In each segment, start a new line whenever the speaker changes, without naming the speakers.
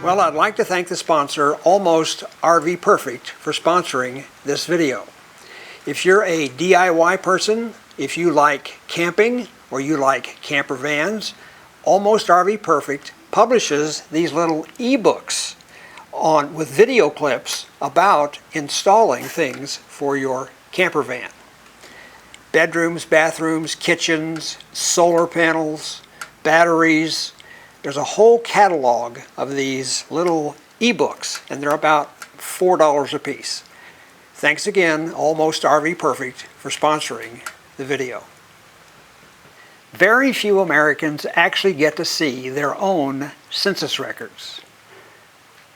Well, I'd like to thank the sponsor, Almost RV Perfect, for sponsoring this video. If you're a DIY person, if you like camping or you like camper vans, Almost RV Perfect publishes these little eBooks with video clips about installing things for your camper van. Bedrooms, bathrooms, kitchens, solar panels, batteries. There's a whole catalog of these little eBooks, and they're about $4 a piece. Thanks again, Almost RV Perfect, for sponsoring the video. Very few Americans actually get to see their own census records.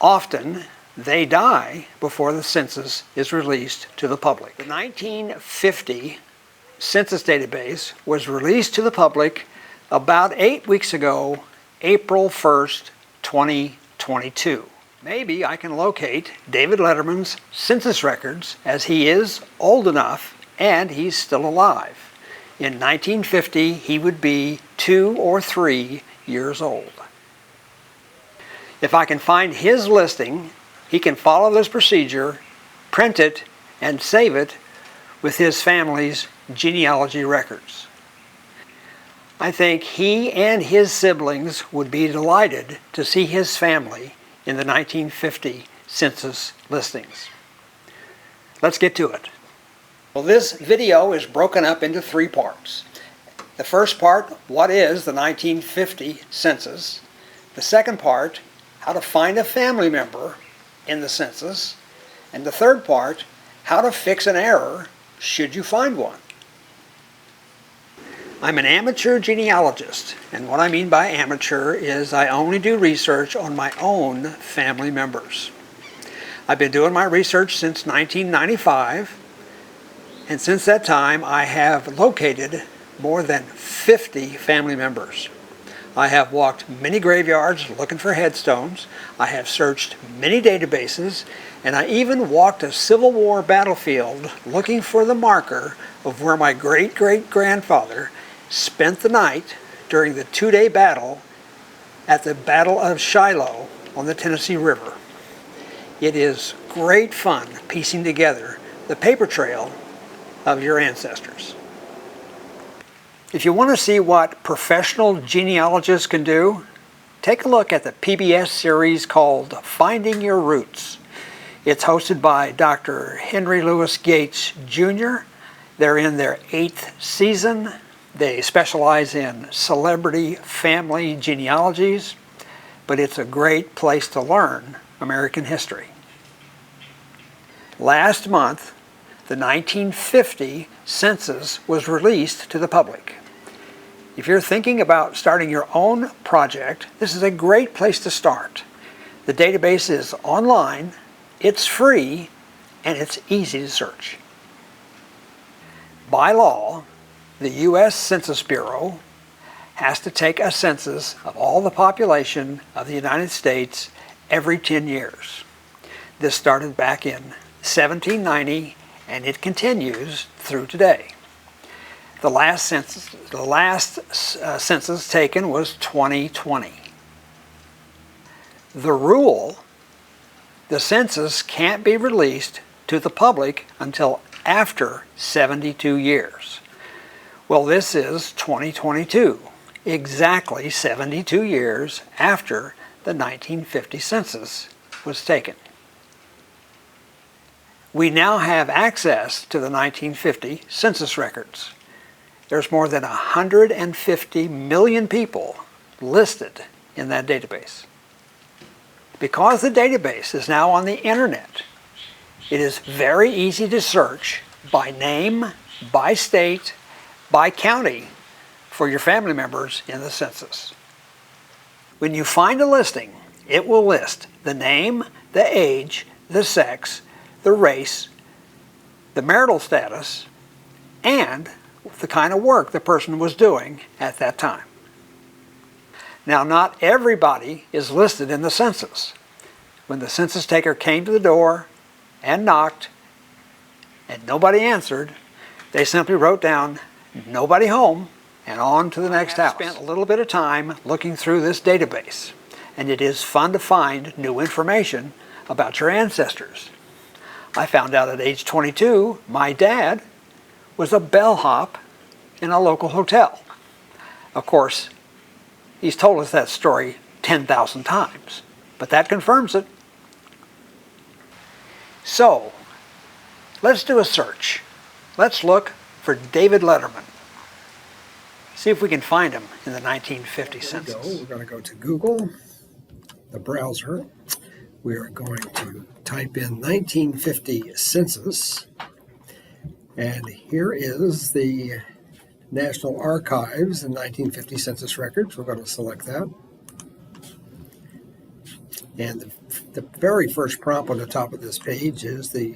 Often, they die before the census is released to the public. The 1950 census database was released to the public about 8 weeks ago, April 1st, 2022. Maybe I can locate David Letterman's census records, as he is old enough and he's still alive. In 1950, he would be 2 or 3 years old. If I can find his listing, he can follow this procedure, print it, and save it with his family's genealogy records. I think he and his siblings would be delighted to see his family in the 1950 census listings. Let's get to it. Well, this video is broken up into 3 parts. The first part, what is the 1950 census? The second part, how to find a family member in the census. And the third part, how to fix an error should you find one. I'm an amateur genealogist, and what I mean by amateur is I only do research on my own family members. I've been doing my research since 1995, and since that time I have located more than 50 family members. I have walked many graveyards looking for headstones, I have searched many databases, and I even walked a Civil War battlefield looking for the marker of where my great-great-grandfather spent the night during the 2-day battle at the Battle of Shiloh on the Tennessee River. It is great fun piecing together the paper trail of your ancestors. If you want to see what professional genealogists can do, take a look at the PBS series called Finding Your Roots. It's hosted by Dr. Henry Louis Gates Jr. They're in their 8th season. They specialize in celebrity family genealogies, but it's a great place to learn American history. Last month, the 1950 census was released to the public. If you're thinking about starting your own project, this is a great place to start. The database is online, it's free, and it's easy to search. By law, the US Census Bureau has to take a census of all the population of the United States every 10 years. This started back in 1790 and it continues through today. The last census taken was 2020. The rule, the census can't be released to the public until after 72 years. Well, this is 2022, exactly 72 years after the 1950 census was taken. We now have access to the 1950 census records. There's more than 150 million people listed in that database. Because the database is now on the internet, it is very easy to search by name, by state, by county for your family members in the census. When you find a listing, it will list the name, the age, the sex, the race, the marital status, and the kind of work the person was doing at that time. Now, not everybody is listed in the census. When the census taker came to the door and knocked and nobody answered, they simply wrote down, "Nobody home," and on to the next house. I spent a little bit of time looking through this database, and it is fun to find new information about your ancestors. I found out at age 22 my dad was a bellhop in a local hotel. Of course, he's told us that story 10,000 times, but that confirms it. So, let's do a search. Let's look for David Letterman. See if we can find him in the 1950 census.
We're going to go to Google, the browser. We are going to type in 1950 census. And here is the National Archives and 1950 census records. We're going to select that. And the very first prompt on the top of this page is the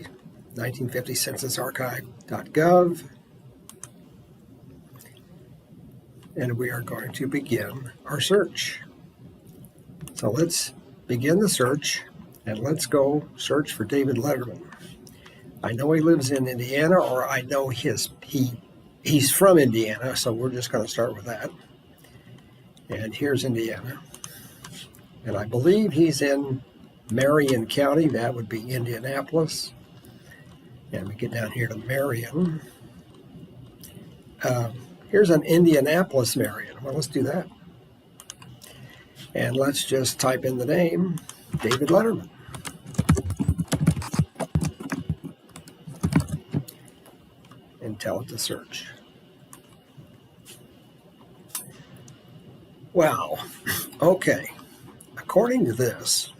1950 censusarchive.gov. And we are going to begin our search. So let's begin the search, and let's go search for David Letterman. I know he lives in Indiana, or I know he's from Indiana, so we're just going to start with that. And here's Indiana. And I believe he's in Marion County. That would be Indianapolis. And we get down here to Marion. Here's an Indianapolis, Marion. Well, let's do that. And let's just type in the name, David Letterman. And tell it to search. Wow. Okay. According to this,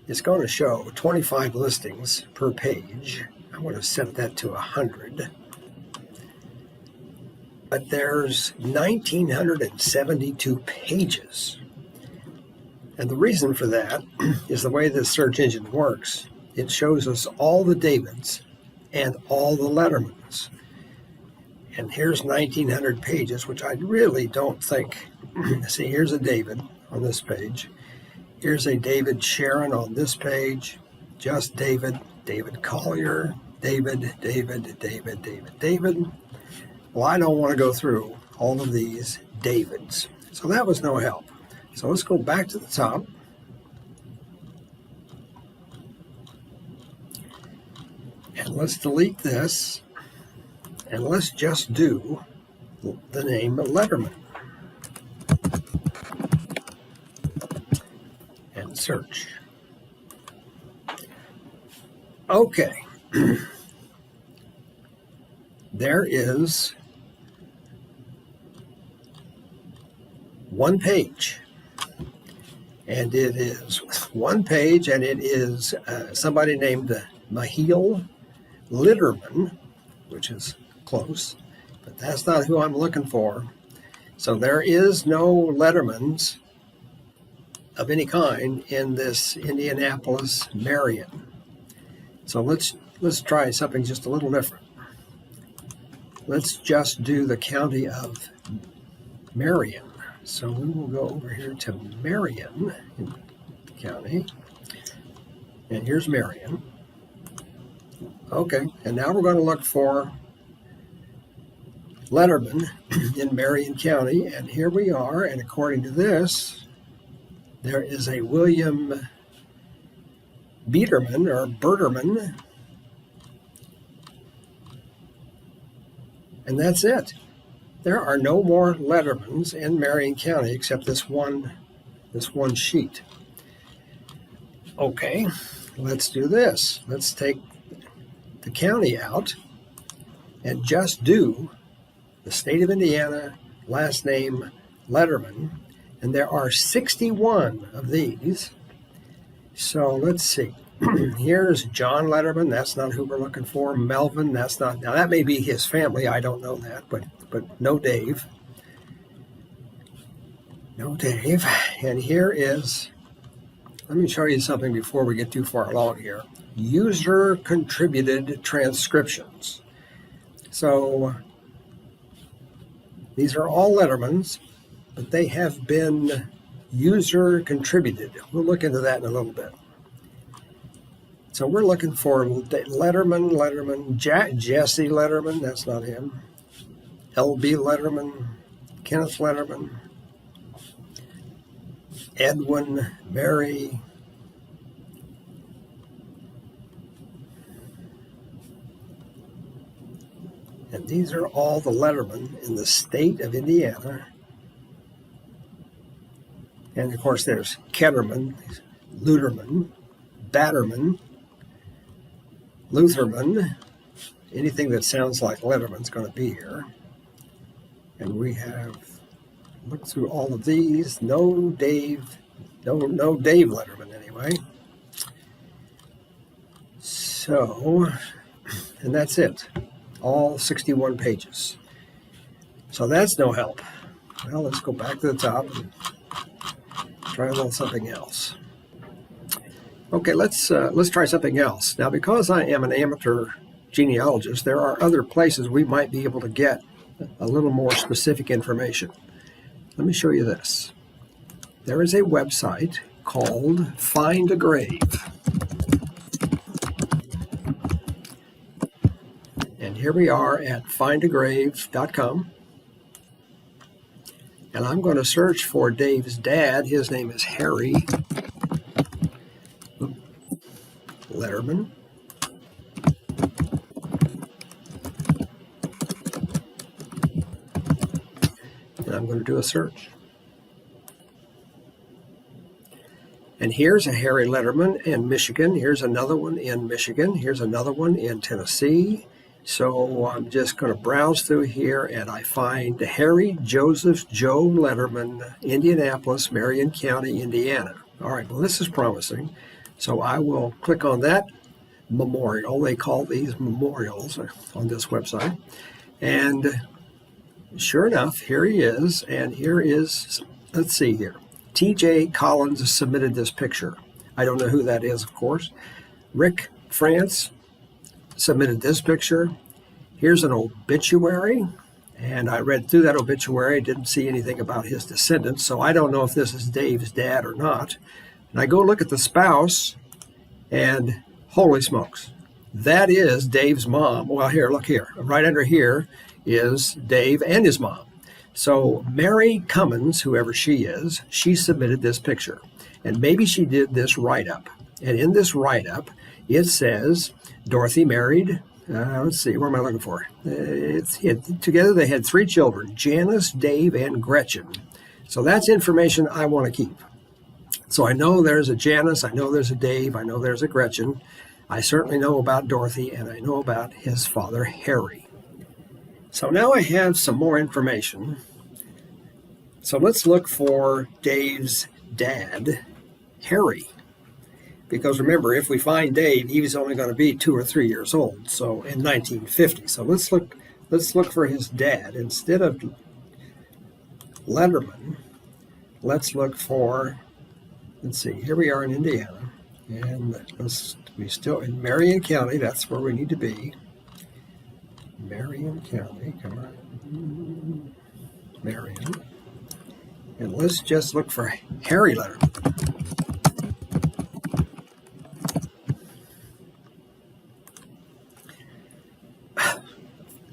it's going to show 25 listings per page. I would have set that to 100. But there's 1,972 pages. And the reason for that is the way this search engine works. It shows us all the Davids and all the Lettermans. And here's 1,900 pages, which I really don't think. See, here's a David on this page. Here's a David Sharon on this page. Just David, David Collier, David. Well, I don't want to go through all of these Davids. So that was no help. So let's go back to the top. And let's delete this. And let's just do the name Letterman. And search. Okay. There is one page, and it is one page, and it is somebody named Marion Letterman, which is close, but that's not who I'm looking for. So there is no Lettermans of any kind in this Indianapolis Marion. So let's try something just a little different. Let's just do the county of Marion. So we will go over here to Marion County. And here's Marion. Okay, and now we're going to look for Letterman in Marion County. And here we are. And according to this, there is a William Biederman or Berterman. And that's it. There are no more Lettermans in Marion County except this one sheet. Okay, let's do this. Let's take the county out and just do the state of Indiana, last name Letterman. And there are 61 of these. So let's see. Here's John Letterman. That's not who we're looking for. Melvin, that's not. Now, that may be his family. I don't know that, but no Dave. No Dave. And here is, let me show you something before we get too far along here. User-contributed transcriptions. So these are all Lettermans, but they have been user-contributed. We'll look into that in a little bit. So we're looking for Letterman, Jesse Letterman, that's not him. L.B. Letterman, Kenneth Letterman. Edwin, Mary, and these are all the Letterman in the state of Indiana. And of course there's Ketterman, Luterman, Batterman, Lutherman. Anything that sounds like Letterman's going to be here. And we have looked through all of these. No Dave Letterman anyway. So, and that's it. All 61 pages. So that's no help. Well, let's go back to the top and try a little something else. Okay, let's try something else. Now, because I am an amateur genealogist, there are other places we might be able to get a little more specific information. Let me show you this. There is a website called Find a Grave. And here we are at findagrave.com. And I'm going to search for Dave's dad. His name is Harry Letterman. And I'm going to do a search. And here's a Harry Letterman in Michigan. Here's another one in Michigan. Here's another one in Tennessee. So I'm just going to browse through here, and I find Harry Joseph Joe Letterman, Indianapolis, Marion County, Indiana. All right, well, this is promising. So I will click on that memorial. They call these memorials on this website. And sure enough, here he is. And here is, let's see here. T.J. Collins submitted this picture. I don't know who that is, of course. Rick France submitted this picture. Here's an obituary, and I read through that obituary, didn't see anything about his descendants, so I don't know if this is Dave's dad or not. And I go look at the spouse, and holy smokes, that is Dave's mom. Well, here, look here. Right under here is Dave and his mom. So Mary Cummins, whoever she is, she submitted this picture, and maybe she did this write-up. And in this write-up, it says Dorothy married, let's see, what am I looking for? Together they had 3 children, Janice, Dave, and Gretchen. So that's information I want to keep. So I know there's a Janice, I know there's a Dave, I know there's a Gretchen. I certainly know about Dorothy, and I know about his father, Harry. So now I have some more information. So let's look for Dave's dad, Harry. Because remember, if we find Dave, he was only going to be 2 or 3 years old, so in 1950. So let's look for his dad. Instead of Letterman, let's look for, let's see, here we are in Indiana, and we're still in Marion County. That's where we need to be. Marion County, come on, Marion. And let's just look for Harry Letterman.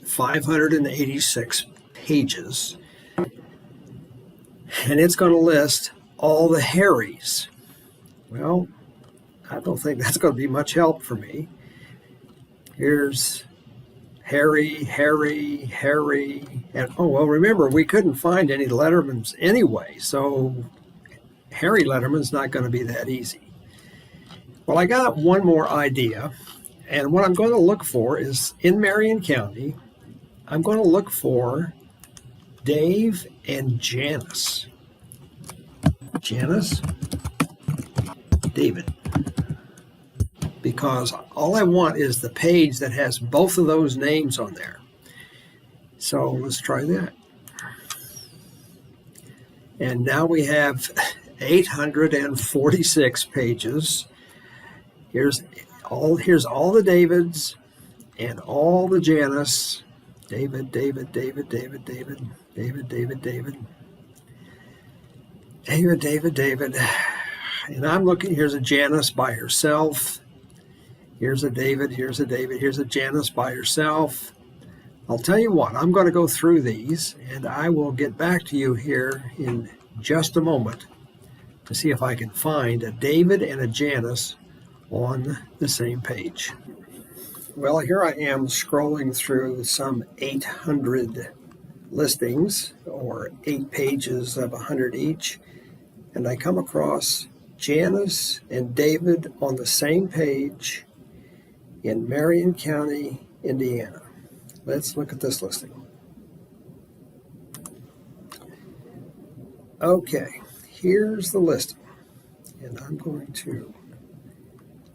586 pages, and it's going to list all the Harrys. Well, I don't think that's going to be much help for me. Here's Harry, and oh, well, remember, we couldn't find any Lettermans anyway, so Harry Letterman's not going to be that easy. Well, I got one more idea, and what I'm going to look for is in Marion County, I'm going to look for Dave and Janice. Janice, David. Because all I want is the page that has both of those names on there. So let's try that. And now we have 846 pages. Here's all the Davids and all the Janice. David. And I'm looking, here's a Janice by herself. Here's a David, here's a Janice by herself. I'll tell you what, I'm going to go through these, and I will get back to you here in just a moment to see if I can find a David and a Janice on the same page. Well, here I am scrolling through some 800 listings, or 8 pages of 100 each, and I come across Janice and David on the same page in Marion County, Indiana. Let's look at this listing. Okay, here's the listing, and I'm going to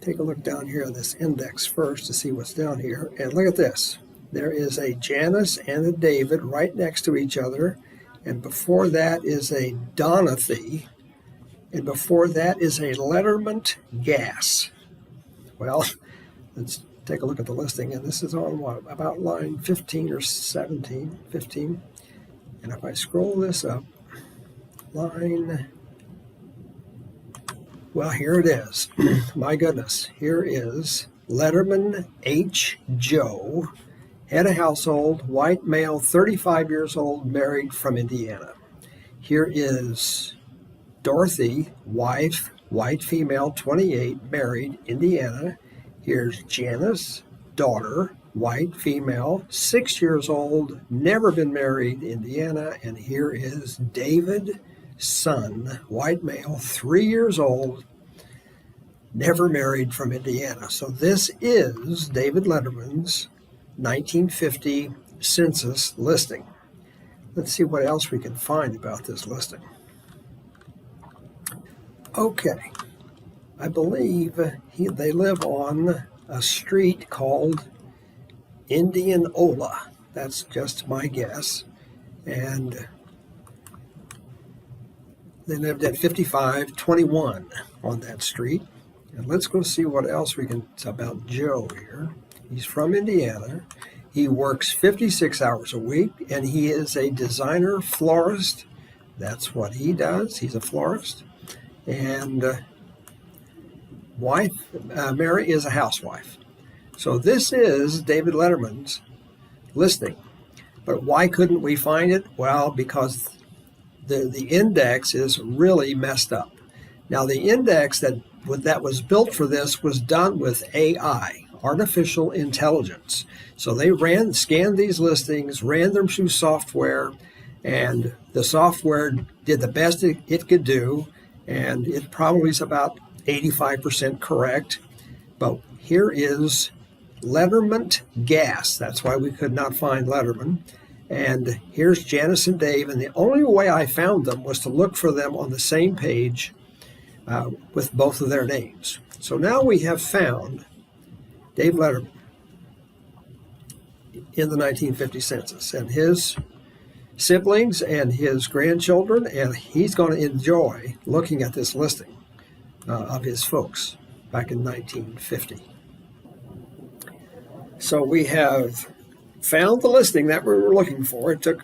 take a look down here on this index first to see what's down here. And look at this. There is a Janice and a David right next to each other, and before that is a Donathy, and before that is a Letterman Gas. Well, let's take a look at the listing, and this is on what, about line 15 or 17, 15. And if I scroll this up, line, well, here it is. My goodness, here is Letterman H. Joe, head of household, white male, 35 years old, married, from Indiana. Here is Dorothy, wife, white female, 28, married, Indiana. Here's Janice, daughter, white female, 6 years old, never been married, Indiana. And here is David, son, white male, 3 years old, never married, from Indiana. So this is David Letterman's 1950 census listing. Let's see what else we can find about this listing. Okay, I believe they live on a street called Indianola. That's just my guess. And they lived at 5521 on that street. And let's go see what else we can about Joe here. He's from Indiana. He works 56 hours a week, and he is a designer florist. That's what he does. He's a florist. And wife, Mary, is a housewife. So this is David Letterman's listing. But why couldn't we find it? Well, because the index is really messed up. Now, the index that was built for this was done with AI, artificial intelligence. So they scanned these listings, ran them through software, and the software did the best it could do, and it probably is about 85% correct. But here is Letterman Gas. That's why we could not find Letterman. And here's Janice and Dave, and the only way I found them was to look for them on the same page with both of their names. So now we have found Dave Letterman in the 1950 census, and his siblings and his grandchildren, and he's going to enjoy looking at this listing of his folks back in 1950. So we have found the listing that we were looking for. It took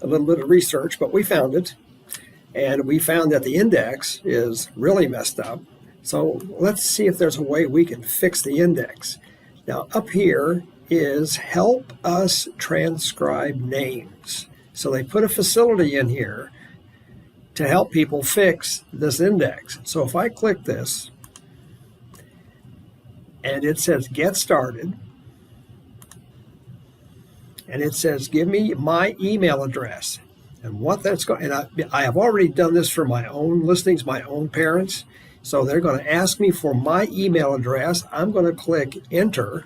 a little bit of research, but we found it. And we found that the index is really messed up. So let's see if there's a way we can fix the index. Now, up here is help us transcribe names. So they put a facility in here to help people fix this index. So if I click this, and it says get started, and it says give me my email address. And what that's going, and I have already done this for my own listings, my own parents. So they're going to ask me for my email address. I'm going to click enter,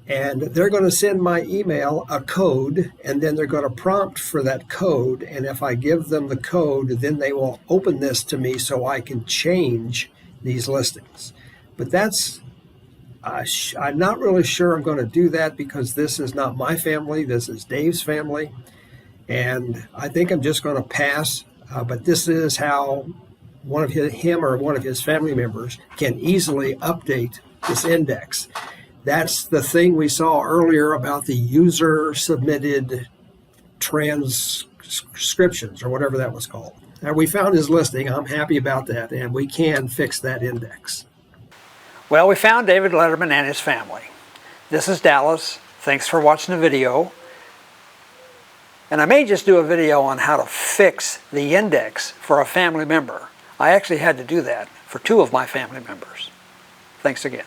and they're going to send my email a code, and then they're going to prompt for that code. And if I give them the code, then they will open this to me so I can change these listings. But that's, I'm not really sure I'm going to do that because this is not my family. This is Dave's family. And I think I'm just going to pass. But this is how him or one of his family members can easily update this index. That's the thing we saw earlier about the user-submitted transcriptions or whatever that was called. Now, we found his listing. I'm happy about that, and we can fix that index.
Well, we found David Letterman and his family. This is Dallas. Thanks for watching the video. And I may just do a video on how to fix the index for a family member. I actually had to do that for 2 of my family members. Thanks again.